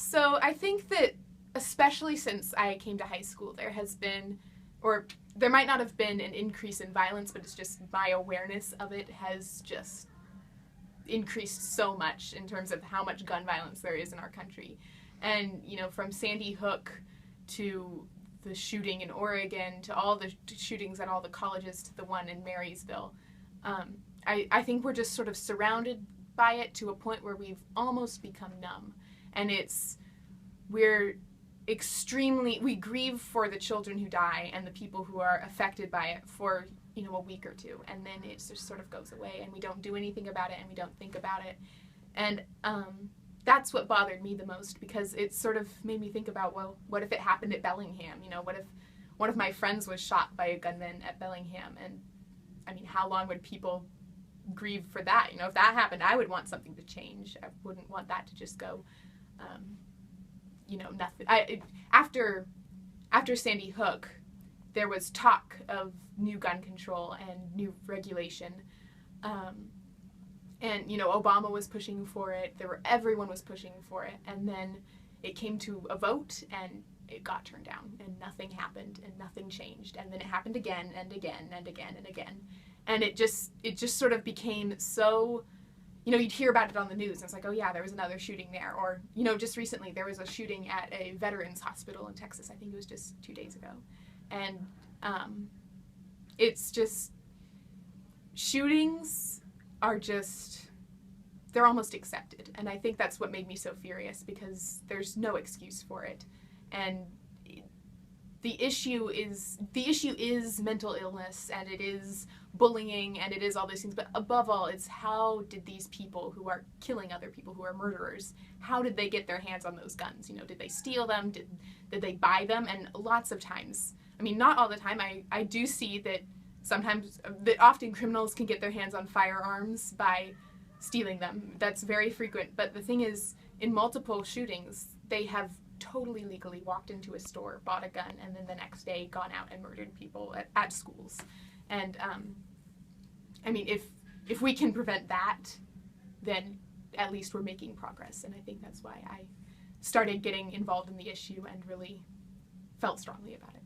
So I think that, especially since I came to high school, there has been, or there might not have been an increase in violence, but it's just my awareness of it has just increased so much in terms of how much gun violence there is in our country. And, from Sandy Hook to the shooting in Oregon to all the shootings at all the colleges to the one in Marysville, I think we're just sort of surrounded by it to a point where we've almost become numb. And we grieve for the children who die and the people who are affected by it for, a week or two. And then it just sort of goes away and we don't do anything about it and we don't think about it. And that's what bothered me the most, because it sort of made me think about, well, what if it happened at Bellingham? What if one of my friends was shot by a gunman at Bellingham? And I mean, how long would people grieve for that? If that happened, I would want something to change. I wouldn't want that to just go, nothing. After Sandy Hook, there was talk of new gun control and new regulation. And, Obama was pushing for it. Everyone was pushing for it. And then it came to a vote and it got turned down and nothing happened and nothing changed. And then it happened again and again and again and again. And it just sort of became so, you'd hear about it on the news and it's like, oh yeah, there was another shooting there. Or, just recently there was a shooting at a veterans hospital in Texas. I think it was just 2 days ago. And it's just, shootings are they're almost accepted. And I think that's what made me so furious, because there's no excuse for it. And the issue is mental illness, and it is bullying, and it is all these things. But above all, it's how did these people who are killing other people, who are murderers, how did they get their hands on those guns? Did they steal them? Did they buy them? And lots of times, I mean, not all the time, I do see that often criminals can get their hands on firearms by stealing them. That's very frequent. But the thing is, in multiple shootings, they have totally legally walked into a store, bought a gun, and then the next day gone out and murdered people at schools. And I mean, if we can prevent that, then at least we're making progress. And I think that's why I started getting involved in the issue and really felt strongly about it.